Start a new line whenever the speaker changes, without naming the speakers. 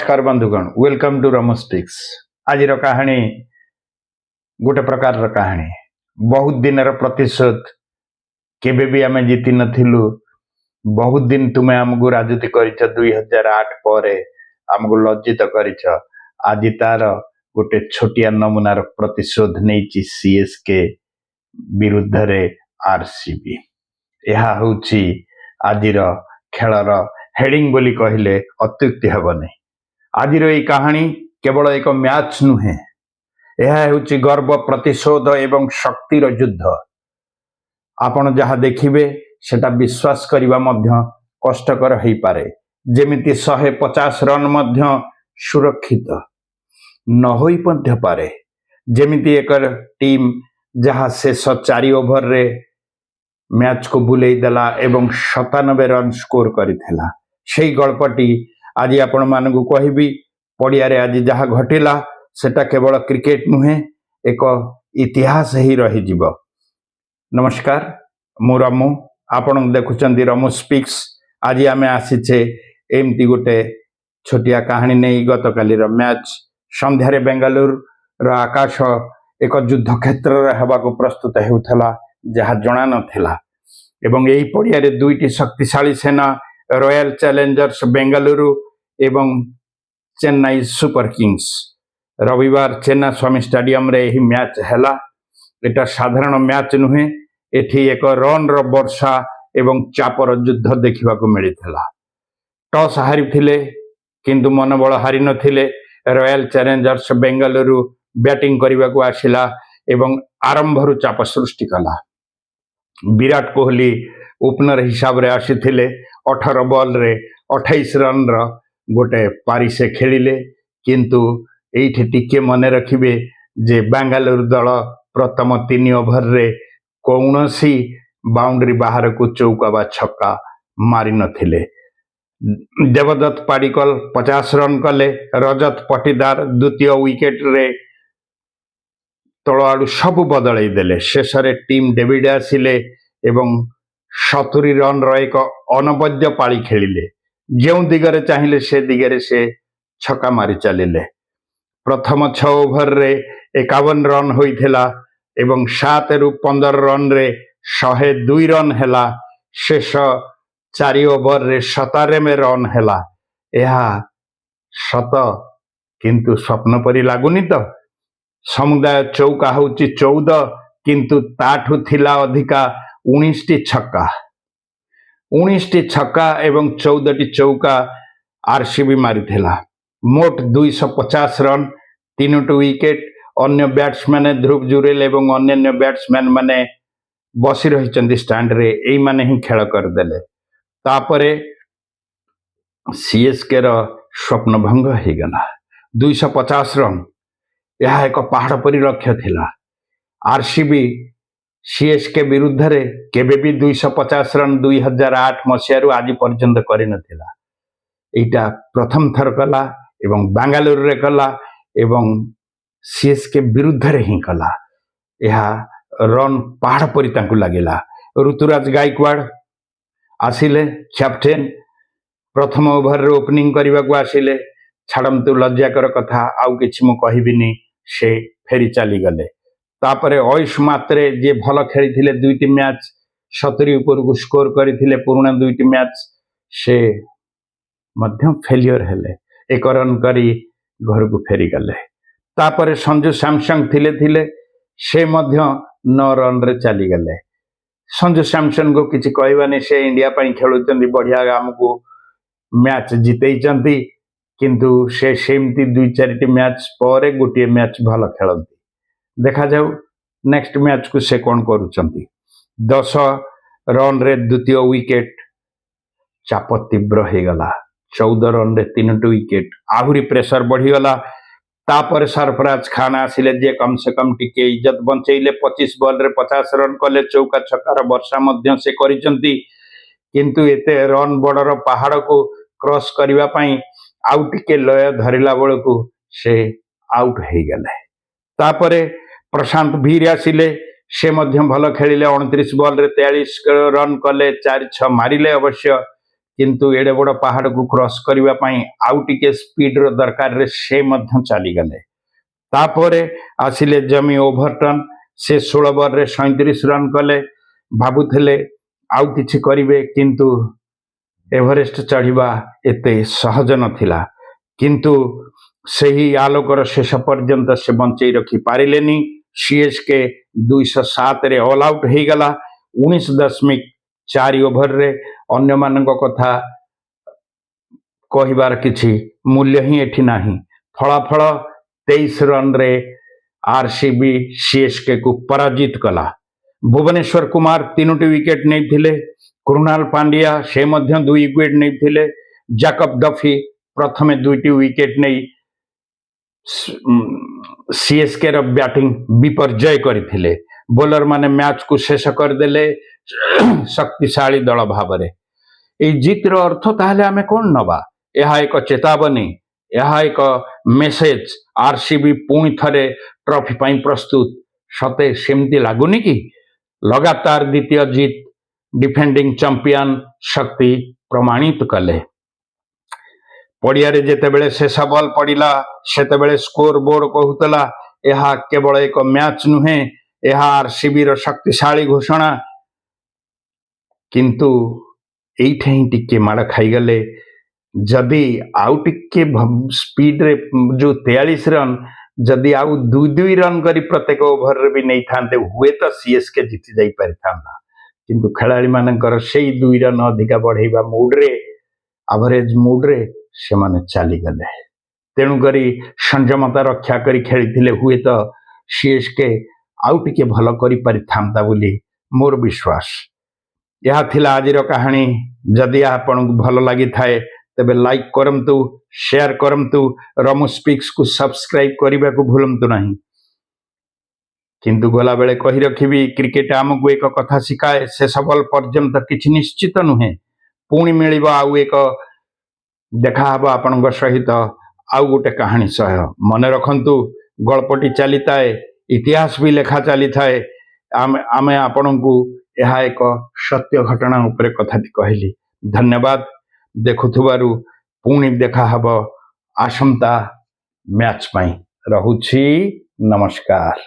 नमस्कार बंधुगण, welcome to रमो speaks. आज कहानी गोटे प्रकार कहानी बहुत दिन प्रतिशोध केबे भी आम जीति नथिलु। बहुत दिन तुम्हें आमको राजनीति कर 2008 पर आमको लज्जित कर। आज तार गोटे छोटिया नमूनार प्रतिशोध नहीं सीएसके विरुद्ध रे आरसीबी। यह हूँ आज खेलर हेडिंग बोली कहले अत्युक्ति हेबनी। आज कहानी केवल एक मैच नुहे, यह हूँ गर्व, प्रतिशोध एवं शक्तिर युद्ध। आपण जहाँ देखिबे सेटा विश्वास करिबा मध्य कष्टकर हो पारे। जेमिति 150 रन मध्य सुरक्षित न होई मध्य पारे। जेमिति एक टीम जहाँ शेष 4 ओभर रे मैच को बुले देला एवं 97 रन स्कोर करिथिला। सेई गल्पटी आज आपण मानकु कहबी। पड़ियारे आज जहाँ घटिला सेटा केवल क्रिकेट नुहे, एक इतिहास ही रही जीव। नमस्कार, मु रमु, आपण देखुचंदी रमु स्पीक्स। आज आमे आसीचे एमती गोटे छोटिया कहानी नहीं। गत कालीर मैच संध्यारे बेंगालुरु आकाश एक युद्ध क्षेत्र हेबाकु प्रस्तुत हेउथला, जहाँ जना नथिला। एवं यही पड़ियारे दुईटी शक्तिशाली सेना रॉयल चैलेंजर्स बेंगालुरु एवं चेन्नई सुपर किंग्स रविवार चेन्ना स्वामी स्टेडियम रे ही मैच हैला। एटा साधारण मैच नुहे, एठी एक रन रो वर्षा एवं चापर युद्ध देखा मिलता। टॉस हारी थिले किंतु मनोबल हारी नथिले। रॉयल चैलेंजर्स बेंगालुरु बैटिंग करने को आसिला एवं आरंभरू चाप सृष्टि कला। विराट कोहली ओपनर हिसाब रे आसीथिले। 18 बॉल रे 28 रन रो गोटे पारी से खेलिले। किंतु एठी टिके मने रखिबे जे बेंगालुरु दल प्रथम 3 ओभर रे कौनसी बाउंड्री बाहर को चौका बा छक्का मारी नथिले। देवदत्त पाडिकल 50 रन कले। रजत पटीदार द्वितीय विकेट रे तल आड़ू सब बदल देले। शेष रे टीम डेविड आसिले एवं 70 रन रो एक अनबद्य पाली खेलिले। जो दिगरे चाहिए से दिगरे से छक्का मारी चलिले। प्रथम 6 ओभर रे 51 रन होइथिला एवं 7 रु 15 रन रे 102 रन हैला। शेष 4 ओभर रे 97 रन हैला। यह सत किंतु स्वप्न परी लागुनी तो। समुदाय चौका होची 14 किंतु ताठू थिला अधिका 19 टी छक्का। 19 टी छक्का एवं 14 टी चौका आरसीबी मारिथिला। मोट 250 रन, 3 विकेट। अन्य बैट्समैन ध्रुव जुरेल एवं अन्य बैट्समैन माने बसी रही स्टैंड रे, एई माने ही खेल करदेले। तापरे सीएसके रो स्वप्न भंग हो गला। 250 रन यह एक पहाड़ परी लक्ष्य थिला। आरसीबी सीएसके विरुद्ध रे केबे भी 250 रन 2008 मसीह आज पर्यंत कर नथिला। एटा प्रथम थर कला एवं बेंगालुरु रे कला एवं सीएसके विरुद्ध रे ही कला। यह रन पहाड़ परी तांकु लागिला। ऋतुराज गायकवाड़ आसिले कैप्टेन। प्रथम ओभर रे ओपनिंग करने को आसिले। छाड़ंतु लज्जाकर कथा आउ किछि मु कहबिनी, से फेरी चली गले। तापरे आयुष मात्रे जे भल खेली 2टी मैच 70 ऊपर को स्कोर करथिले पुराना 2टी मैच, से मध्यम फेलियर हेले। 1 रन करी घर को फेरी गले। तापरे संजू सैमसंग थिले से मध्य 9 रन रे चली गले। संजू सैमसंग को किछि कहबानी, से इंडिया पई खेलुचंदी, बढ़िया आमको मैच जितेइचंती। किंतु से सेमती 2-4टी मैच पर गोटे मैच भल खेलती। देखा जाऊ नेक्स्ट मैच को से कौन करुचंती। 10 रन रे द्वितीय विकेट। चाप तीव्र हो गला। 14 रन रे 3 विकेट। आहुरी प्रेशर बढ़ीगला। तापर सरफराज खान आसिले, जे कम से कम टिके इज्जत बंचेइले। 25 बॉल रे 50 रन कले। चौका छक्कार वर्षा मध्य से करिचंती। किंतु एते रन बॉर्डर पहाड़ को क्रॉस करबा पई आउ टिके लय धरिला बेलू से आउट हो गले। तापरे प्रशांत भीर आसिले, से मध्य भल खेलिले। 29 बॉल रे 43 रन कले। 4-6 मारिले अवश्य, किंतु एडे बड़ पहाड़ को क्रॉस करबा पई आउ टिके स्पीड रो दरकार रे से मध्य चली गले। तापरे आसिले जमी ओवरटर्न से 16 ओवर रे 37 रन कले। भाबुथिले आउ किछि करिवे किंतु एवरेस्ट चढ़िबा एते सहज नथिला, किंतु सही आलोकर शेष पर्यंत से बंचई रखी पारिलेनी। सीएसके 207 रे ऑल आउट हो गला 19.4 ओवर रे। अन्य मानक कथा कहिबार किछि मूल्य ही एठी नाही। फलाफल 23 रन रे आरसीबी सीएसके को पराजित कला। भुवनेश्वर कुमार 3टी विकेट नहीं थिले। कृणाल पांड्या से मध्य 2 विकेट नहीं थिले। जैकब डफी प्रथमे 2टी विकेट नहीं सीएसके रो बैटिंग विपर्जय करथिले। बोलर माने मैच को शेष करदेले शक्तिशाली दल भाव ए जीतर अर्थ ताहले आमे कोन नबा? यह एक चेतावनी, यह एक मेसेज आरसीबी पुणी थरे ट्रॉफी पाई प्रस्तुत। सते सेमती लागुनी कि लगातार द्वितीय जीत डिफेंडिंग चैंपियन शक्ति प्रमाणित कले। पड़ियारे जेतेबेले शेष बॉल पड़िला सेतेबेले स्कोर बोर्ड कहूतला यह केवल एक मैच नुहे, यह आरसीबी रो शक्तिशाली घोषणा। किंतु एइठे ही टिके माड़ खाईगले। जदि आउ टिके स्पीड रे जो 43 रन जदि आउ 2-2 रन करी प्रत्येक ओवर रे भी नहीं थांते हुए तो सीएसके जीति जाई पारि थांता। किंतु खेलाड़ी मानकर सेई 2 रन अधिका बढ़ेबा मूड रे, एवरेज मूड रे से माने चली गले। तेणु करी संयमता रक्षा करी खेली हुए तो सीएसके आउ टिके भल करी पारि थांता बोली मोर विश्वास। यह थिला आज कहानी। जदि आपन भल लगी थाए तेबे लाइक करंतु, शेयर करंतु, रमु स्पीक्स को सब्सक्राइब करने को भूलंतु नहीं। किंतु गला बेले कही रखिबी क्रिकेट आमको एक कथा शिखाए शेष बॉल पर्यंत किछि निश्चित नुहे। पुणी मिलिबो आउ एक देखा हबो आपनक सहित आउ गोटे कहानी सह। मने रखंतु गल्पटी चली थाए, इतिहास भी लेखा चली थाए। आमे आपनकु यह एक सत्य घटना उपरे कथाटी कहली। धन्यवाद देखुथुबारु। पुणी देखा हबो आसंता मैच पाई। रहुछि नमस्कार।